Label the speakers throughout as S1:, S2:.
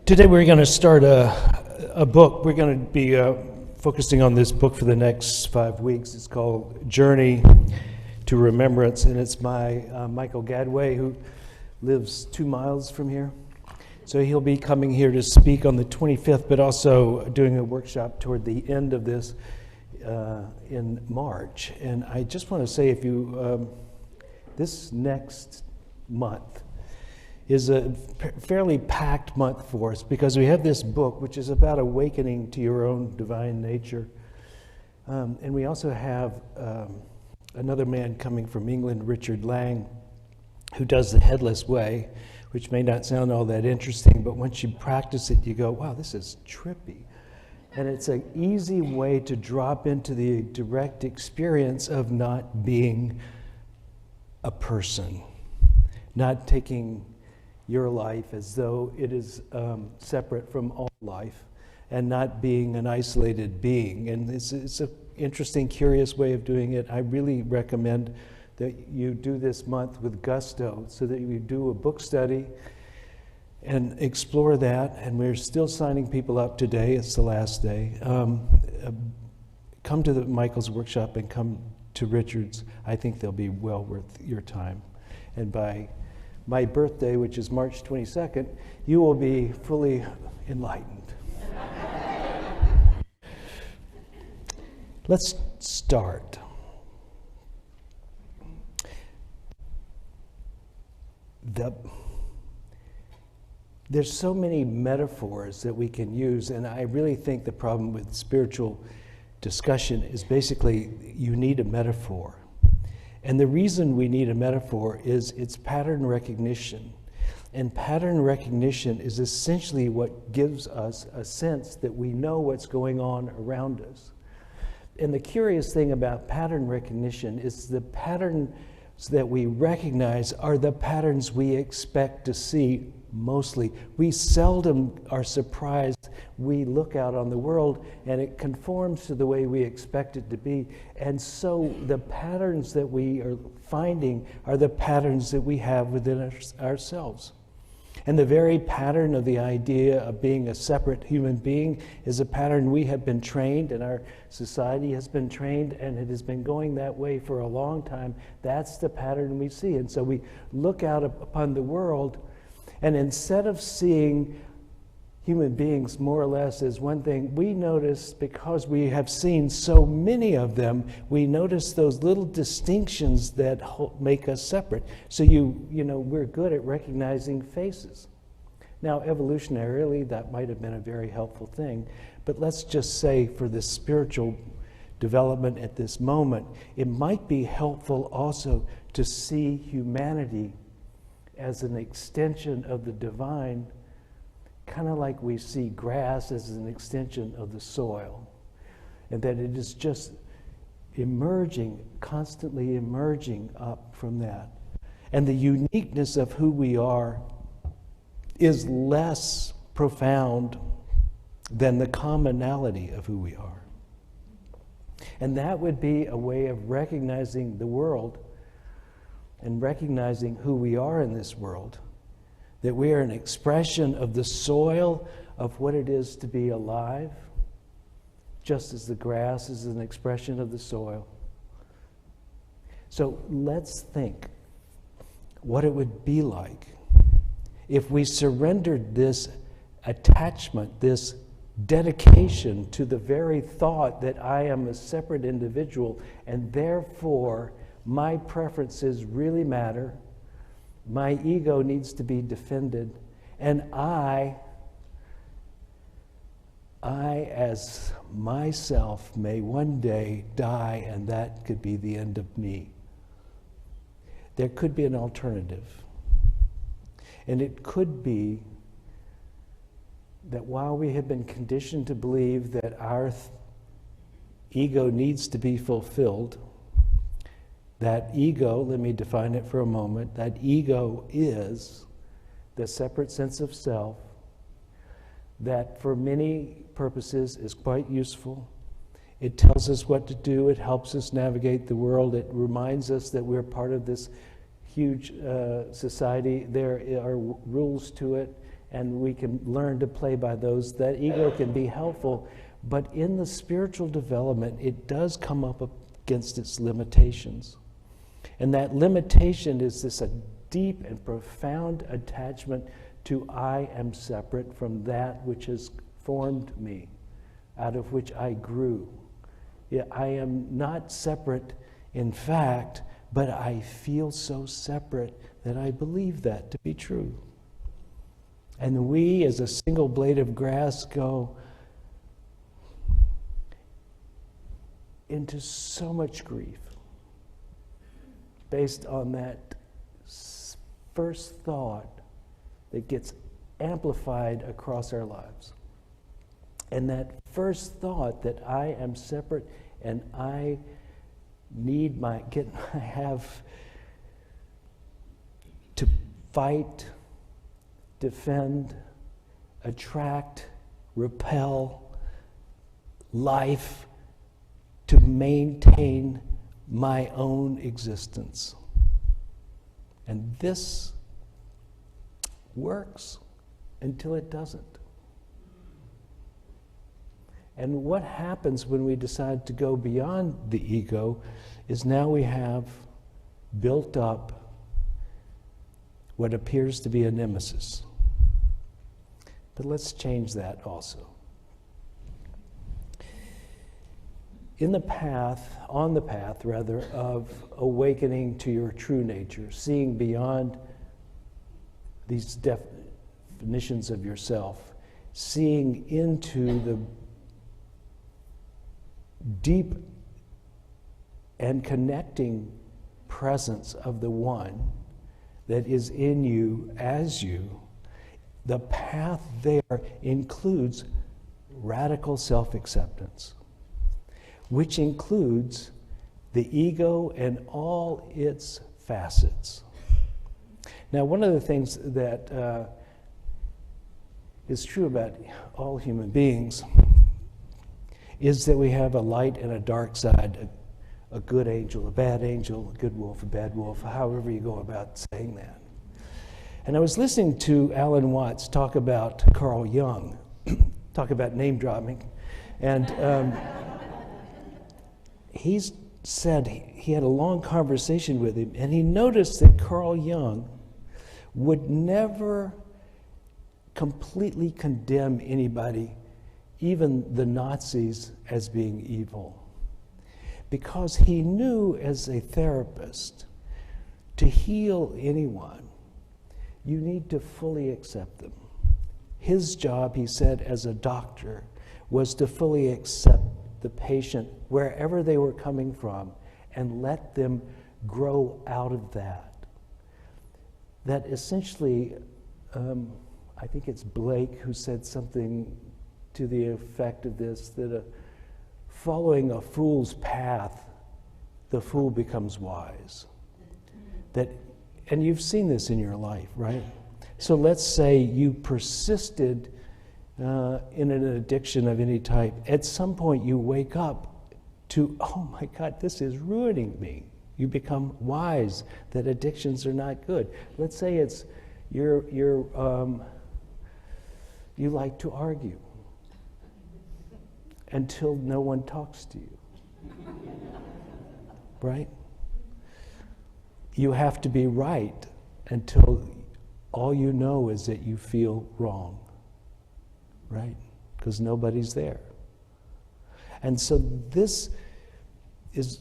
S1: Today we're going to start a book. We're going to be focusing on this book for the next 5 weeks. It's called Journey to Remembrance, and it's by Michael Gadway, who lives 2 miles from here. So he'll be coming here to speak on the 25th, but also doing a workshop toward the end of this in March. And I just want to say, if you, this next month is a fairly packed month for us, because we have this book which is about awakening to your own divine nature. And we also have another man coming from England, Richard Lang, who does the Headless Way, which may not sound all that interesting, but once you practice it, you go, wow, this is trippy. And it's an easy way to drop into the direct experience of not being a person, not taking your life as though it is separate from all life, and not being an isolated being. And it's an interesting, curious way of doing it. I really recommend that you do this month with gusto, so that you do a book study and explore that. And we're still signing people up today. It's the last day. Come to the Michael's workshop and come to Richard's. I think they'll be well worth your time. And by my birthday, which is March 22nd, you will be fully enlightened. Let's start. There's so many metaphors that we can use, and I really think the problem with spiritual discussion is basically you need a metaphor. And the reason we need a metaphor is it's pattern recognition. And pattern recognition is essentially what gives us a sense that we know what's going on around us. And the curious thing about pattern recognition is the patterns that we recognize are the patterns we expect to see mostly. We seldom are surprised. We look out on the world and it conforms to the way we expect it to be. And so the patterns that we are finding are the patterns that we have within ourselves. And the very pattern of the idea of being a separate human being is a pattern we have been trained, and our society has been trained, and it has been going that way for a long time. That's the pattern we see. And so we look out upon the world, and instead of seeing human beings more or less as one thing, we notice, because we have seen so many of them, we notice those little distinctions that make us separate. So we're good at recognizing faces. Now, evolutionarily, that might have been a very helpful thing, but let's just say for this spiritual development at this moment, it might be helpful also to see humanity as an extension of the divine, kind of like we see grass as an extension of the soil, and that it is just emerging, constantly emerging up from that. And the uniqueness of who we are is less profound than the commonality of who we are. And that would be a way of recognizing the world and recognizing who we are in this world, that we are an expression of the soil of what it is to be alive, just as the grass is an expression of the soil. So let's think what it would be like if we surrendered this attachment, this dedication to the very thought that I am a separate individual, and therefore my preferences really matter. My ego needs to be defended, and I as myself may one day die, and that could be the end of me. There could be an alternative. And it could be that while we have been conditioned to believe that our ego needs to be fulfilled, that ego, let me define it for a moment, that ego is the separate sense of self that for many purposes is quite useful. It tells us what to do. It helps us navigate the world. It reminds us that we're part of this huge society. There are rules to it, and we can learn to play by those. That ego can be helpful, but in the spiritual development, it does come up against its limitations. And that limitation is this a deep and profound attachment to I am separate from that which has formed me, out of which I grew. Yeah, I am not separate in fact, but I feel so separate that I believe that to be true. And we, as a single blade of grass, go into so much grief based on that first thought that gets amplified across our lives. And that first thought that I am separate and I need I have to fight, defend, attract, repel life to maintain my own existence. And this works until it doesn't. And what happens when we decide to go beyond the ego is now we have built up what appears to be a nemesis. But let's change that also. On the path of awakening to your true nature, seeing beyond these definitions of yourself, seeing into the deep and connecting presence of the one that is in you as you, the path there includes radical self-acceptance, which includes the ego and all its facets. Now, one of the things that is true about all human beings is that we have a light and a dark side, a good angel, a bad angel, a good wolf, a bad wolf, however you go about saying that. And I was listening to Alan Watts talk about Carl Jung, talk about name dropping, and he said he had a long conversation with him, and he noticed that Carl Jung would never completely condemn anybody, even the Nazis, as being evil. Because he knew as a therapist, to heal anyone, you need to fully accept them. His job, he said, as a doctor, was to fully accept the patient wherever they were coming from and let them grow out of that. That essentially, I think it's Blake who said something to the effect of this, that following a fool's path, the fool becomes wise. And you've seen this in your life, right? So let's say you persisted in an addiction of any type. At some point you wake up to, oh my God, this is ruining me. You become wise that addictions are not good. Let's say it's you like to argue until no one talks to you, right? You have to be right until all you know is that you feel wrong, right? Because nobody's there. And so this is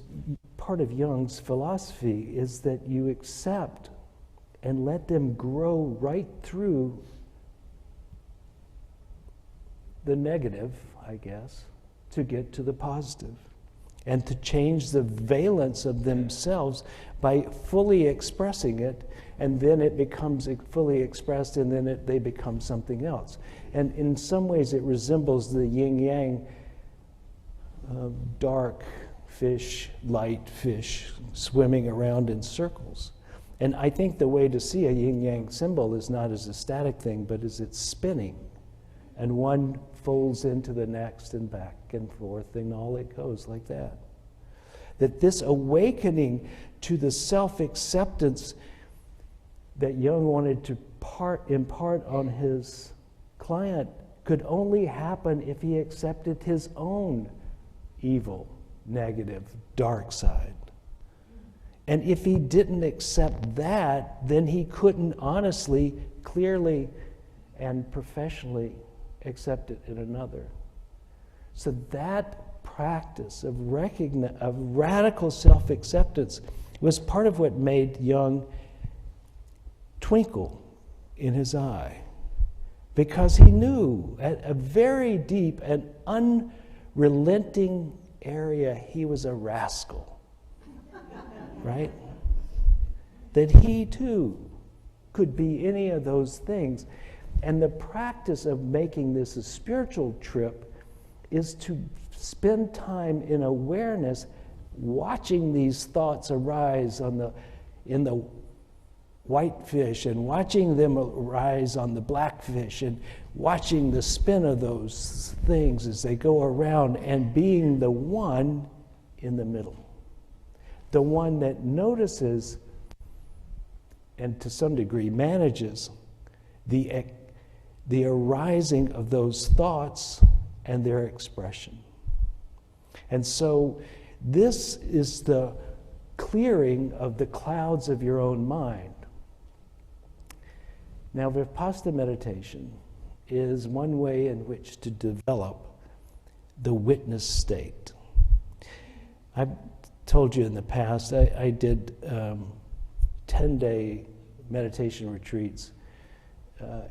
S1: part of Jung's philosophy, is that you accept and let them grow right through the negative, I guess, to get to the positive, and to change the valence of themselves by fully expressing it, and then it becomes fully expressed, and then they become something else. And in some ways it resembles the yin-yang, dark fish, light fish, swimming around in circles. And I think the way to see a yin-yang symbol is not as a static thing, but as it's spinning. And one folds into the next and back and forth, and all it goes like that. That this awakening to the self-acceptance that Jung wanted to impart on his client could only happen if he accepted his own evil, negative, dark side. And if he didn't accept that, then he couldn't honestly, clearly, and professionally accept it in another. So that practice of radical self-acceptance was part of what made Jung twinkle in his eye, because he knew at a very deep and unrelenting area he was a rascal, right? That he too could be any of those things. And the practice of making this a spiritual trip is to spend time in awareness, watching these thoughts arise in the white fish, and watching them arise on the black fish, and watching the spin of those things as they go around, and being the one in the middle. The one that notices and to some degree manages the arising of those thoughts and their expression. And so this is the clearing of the clouds of your own mind. Now, Vipassana meditation is one way in which to develop the witness state. I've told you in the past, I did 10-day meditation retreats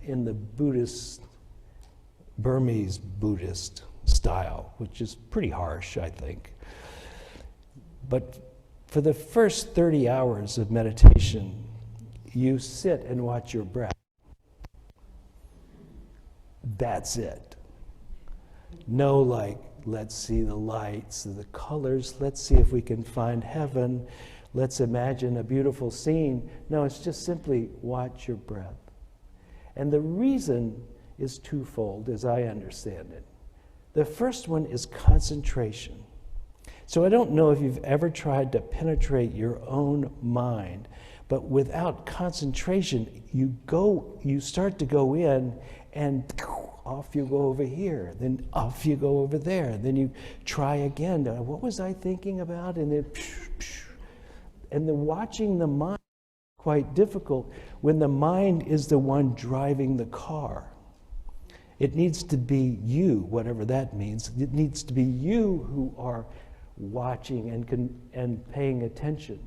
S1: in the Burmese Buddhist style, which is pretty harsh, I think. But for the first 30 hours of meditation, you sit and watch your breath. That's it. No, like, let's see the lights, the colors, let's see if we can find heaven, let's imagine a beautiful scene. No, it's just simply watch your breath. And the reason is twofold, as I understand it. The first one is concentration. So I don't know if you've ever tried to penetrate your own mind, but without concentration, you start to go in, and off you go over here, then off you go over there, then you try again. What was I thinking about? And then, and then watching the mind is quite difficult when the mind is the one driving the car. It needs to be you, whatever that means. It needs to be you who are watching and paying attention,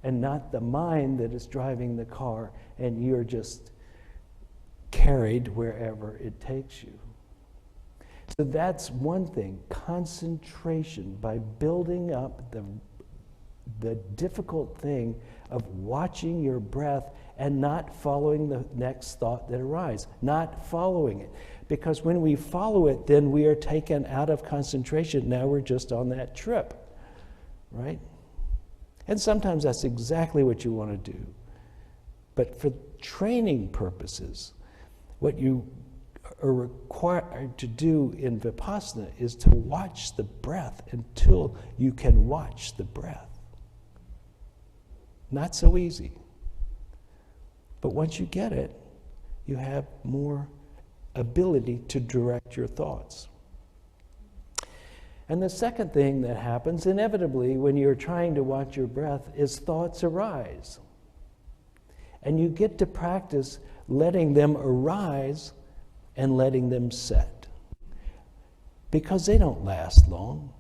S1: and not the mind that is driving the car and you're just carried wherever it takes you. So that's one thing, concentration, by building up the difficult thing of watching your breath and not following the next thought that arises, not following it. Because when we follow it, then we are taken out of concentration. Now we're just on that trip, right? And sometimes that's exactly what you want to do. But for training purposes, what you are required to do in Vipassana is to watch the breath until you can watch the breath. Not so easy. But once you get it, you have more ability to direct your thoughts. And the second thing that happens inevitably when you're trying to watch your breath is thoughts arise. And you get to practice letting them arise and letting them set. Because they don't last long.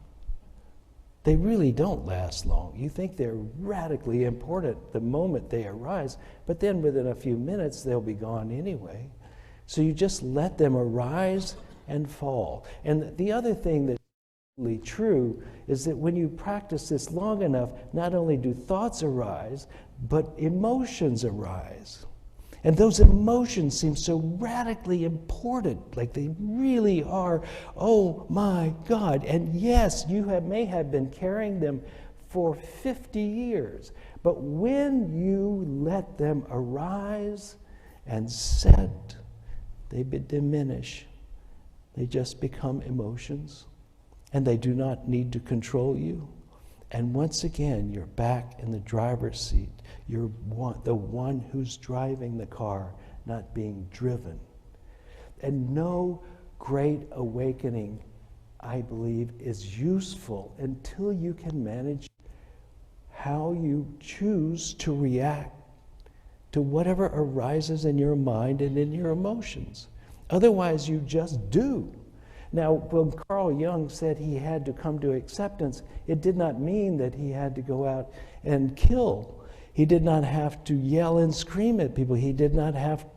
S1: They really don't last long. You think they're radically important the moment they arise, but then within a few minutes they'll be gone anyway. So you just let them arise and fall. And the other thing that's really true is that when you practice this long enough, not only do thoughts arise, but emotions arise. And those emotions seem so radically important, like they really are, oh my God. And yes, you may have been carrying them for 50 years, but when you let them arise and set, they diminish. They just become emotions, and they do not need to control you, And once again, you're back in the driver's seat. You're the one who's driving the car, not being driven. And no great awakening, I believe, is useful until you can manage how you choose to react to whatever arises in your mind and in your emotions. Otherwise, you just do. Now, when Carl Jung said he had to come to acceptance, it did not mean that he had to go out and kill. He did not have to yell and scream at people. He did not have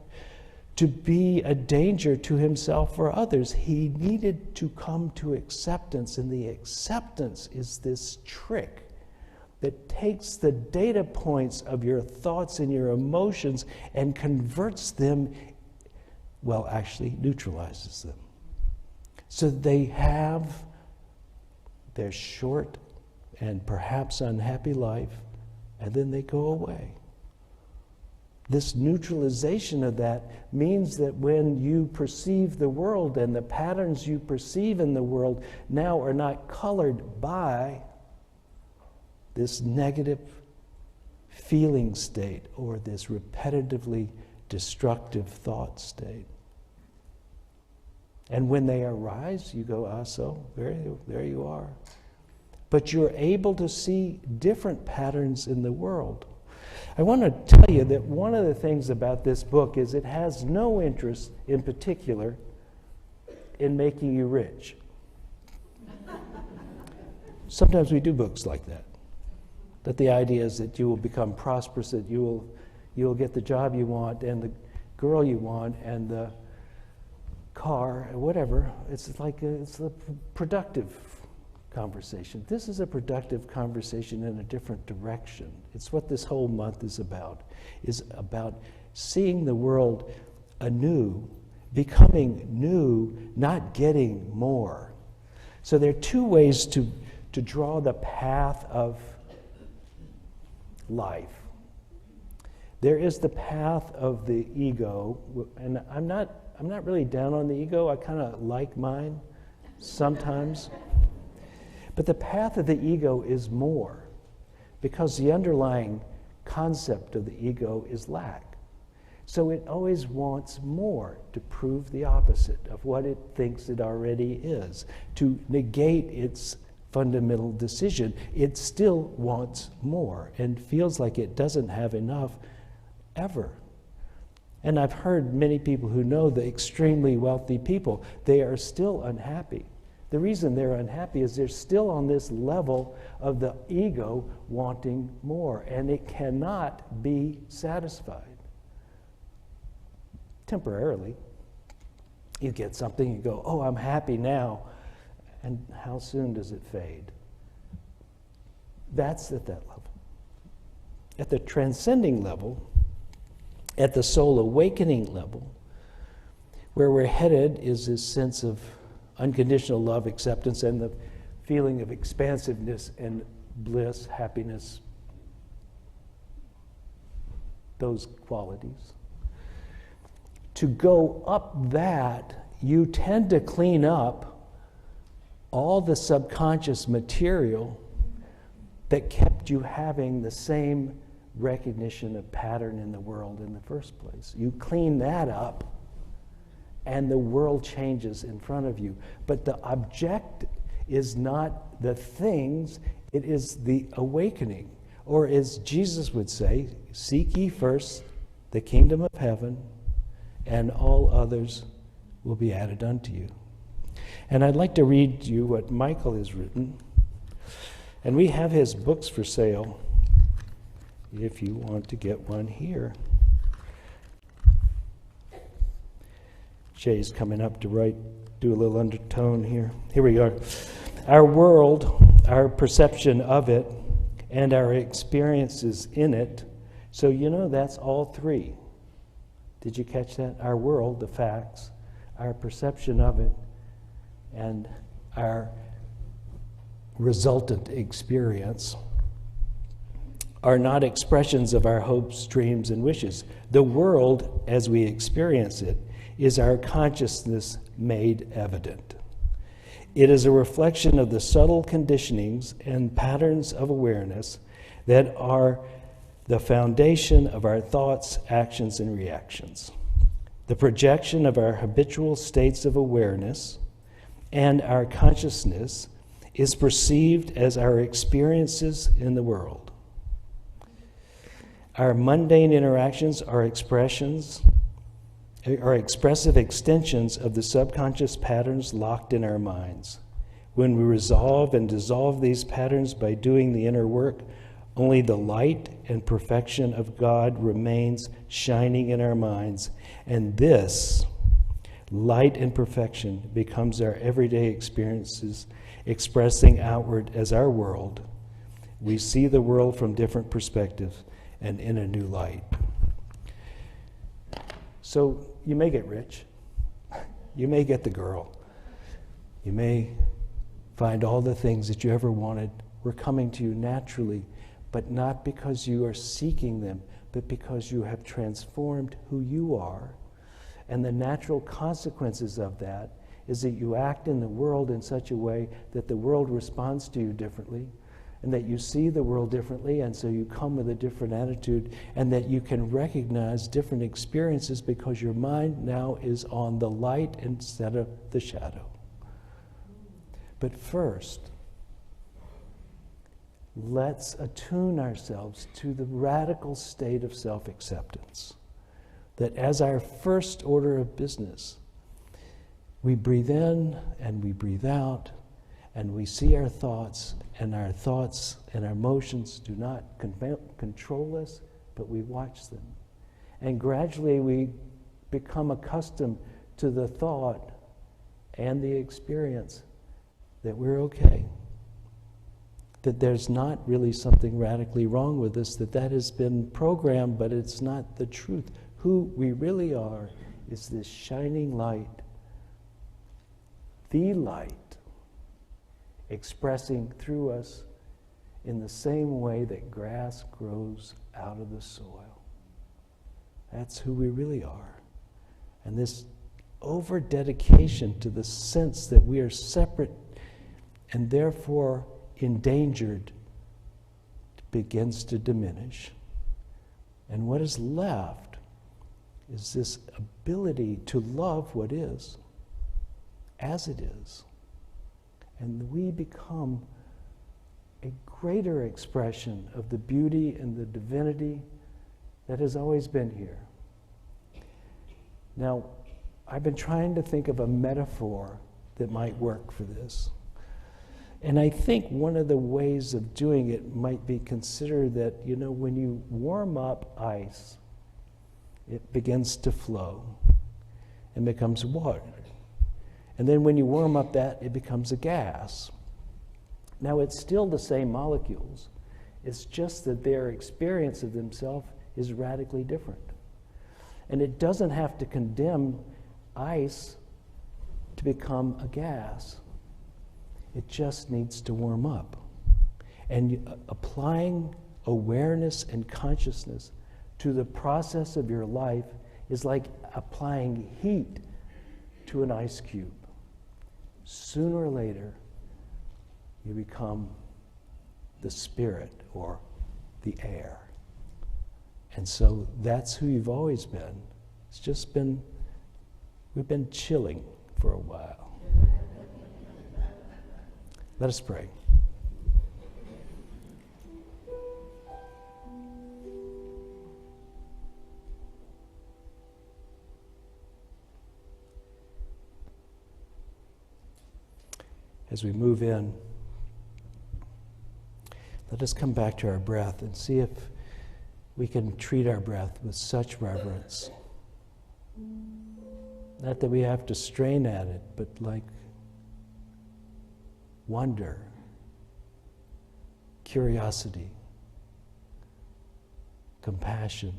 S1: to be a danger to himself or others. He needed to come to acceptance, and the acceptance is this trick that takes the data points of your thoughts and your emotions and converts them, well, actually neutralizes them. So they have their short and perhaps unhappy life, and then they go away. This neutralization of that means that when you perceive the world and the patterns you perceive in the world now are not colored by this negative feeling state or this repetitively destructive thought state. And when they arise, you go, ah, so there you are. But you're able to see different patterns in the world. I want to tell you that one of the things about this book is it has no interest in particular in making you rich. Sometimes we do books like that. That the idea is that you will become prosperous, that you will get the job you want and the girl you want and the car, whatever. It's a productive conversation. This is a productive conversation in a different direction. It's what this whole month is about seeing the world anew, becoming new, not getting more. So there are two ways to draw the path of life. There is the path of the ego, and I'm not really down on the ego. I kind of like mine sometimes. But the path of the ego is more, because the underlying concept of the ego is lack. So it always wants more to prove the opposite of what it thinks it already is, to negate its fundamental decision. It still wants more and feels like it doesn't have enough ever. And I've heard many people who know the extremely wealthy people, they are still unhappy. The reason they're unhappy is they're still on this level of the ego wanting more, and it cannot be satisfied. Temporarily, you get something, you go, oh, I'm happy now, and how soon does it fade? That's at that level. At the transcending level, at the soul awakening level, where we're headed is this sense of unconditional love, acceptance, and the feeling of expansiveness and bliss, happiness, those qualities. To go up that, you tend to clean up all the subconscious material that kept you having the same recognition of pattern in the world in the first place. You clean that up, and the world changes in front of you. But the object is not the things, it is the awakening. Or as Jesus would say, seek ye first the kingdom of heaven, and all others will be added unto you. And I'd like to read you what Michael has written. And we have his books for sale, if you want to get one here. Jay's coming up to do a little undertone here. Here we are. Our world, our perception of it, and our experiences in it. So that's all three. Did you catch that? Our world, the facts, our perception of it, and our resultant experience are not expressions of our hopes, dreams, and wishes. The world, as we experience it, is our consciousness made evident. It is a reflection of the subtle conditionings and patterns of awareness that are the foundation of our thoughts, actions, and reactions. The projection of our habitual states of awareness and our consciousness is perceived as our experiences in the world. Our mundane interactions are expressive extensions of the subconscious patterns locked in our minds. When we resolve and dissolve these patterns by doing the inner work, only the light and perfection of God remains shining in our minds, and this light and perfection becomes our everyday experiences, expressing outward as our world. We see the world from different perspectives and in a new light. So you may get rich. You may get the girl. You may find all the things that you ever wanted were coming to you naturally, but not because you are seeking them, but because you have transformed who you are. And the natural consequences of that is that you act in the world in such a way that the world responds to you differently, and that you see the world differently, and so you come with a different attitude, and that you can recognize different experiences because your mind now is on the light instead of the shadow. But first, let's attune ourselves to the radical state of self-acceptance. That as our first order of business, we breathe in and we breathe out, and we see our thoughts and our emotions do not control us, but we watch them. And gradually we become accustomed to the thought and the experience that we're okay. That there's not really something radically wrong with us, that has been programmed, but it's not the truth. Who we really are is this shining light, the light, expressing through us in the same way that grass grows out of the soil. That's who we really are. And this over-dedication to the sense that we are separate and therefore endangered begins to diminish. And what is left is this ability to love what is as it is. And we become a greater expression of the beauty and the divinity that has always been here. Now, I've been trying to think of a metaphor that might work for this. And I think one of the ways of doing it might be consider that, when you warm up ice, it begins to flow and becomes water. And then when you warm up that, it becomes a gas. Now, it's still the same molecules. It's just that their experience of themselves is radically different. And it doesn't have to condemn ice to become a gas. It just needs to warm up. And applying awareness and consciousness to the process of your life is like applying heat to an ice cube. Sooner or later, you become the spirit or the air. And so that's who you've always been. It's just been, we've been chilling for a while. Let us pray. As we move in, let us come back to our breath and see if we can treat our breath with such reverence. Not that we have to strain at it, but like wonder, curiosity, compassion.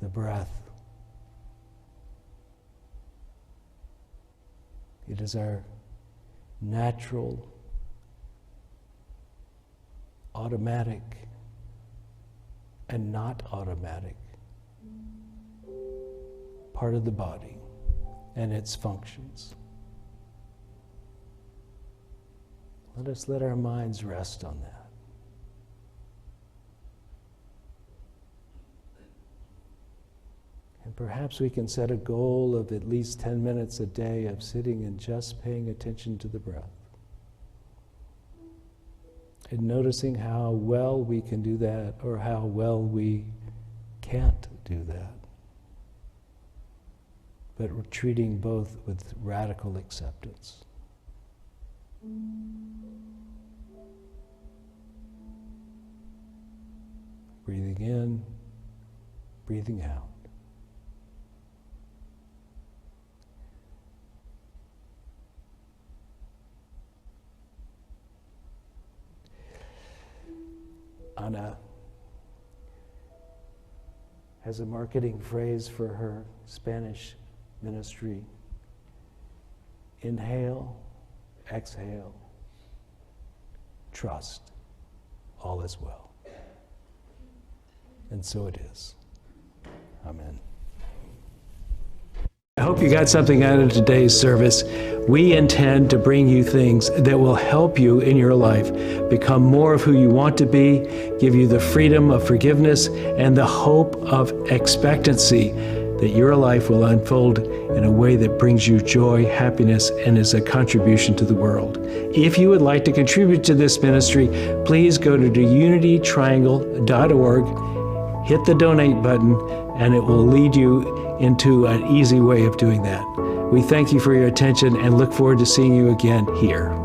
S1: The breath. It is our natural, automatic, and not automatic part of the body and its functions. Let us let our minds rest on that. And perhaps we can set a goal of at least 10 minutes a day of sitting and just paying attention to the breath. And noticing how well we can do that or how well we can't do that. But we're treating both with radical acceptance. Breathing in, breathing out. Anna has a marketing phrase for her Spanish ministry. Inhale, exhale, trust, all is well. And so it is. Amen. I hope you got something out of today's service. We intend to bring you things that will help you in your life become more of who you want to be, give you the freedom of forgiveness and the hope of expectancy that your life will unfold in a way that brings you joy, happiness, and is a contribution to the world. If you would like to contribute to this ministry, please go to unitytriangle.org, hit the donate button, and it will lead you into an easy way of doing that. We thank you for your attention and look forward to seeing you again here.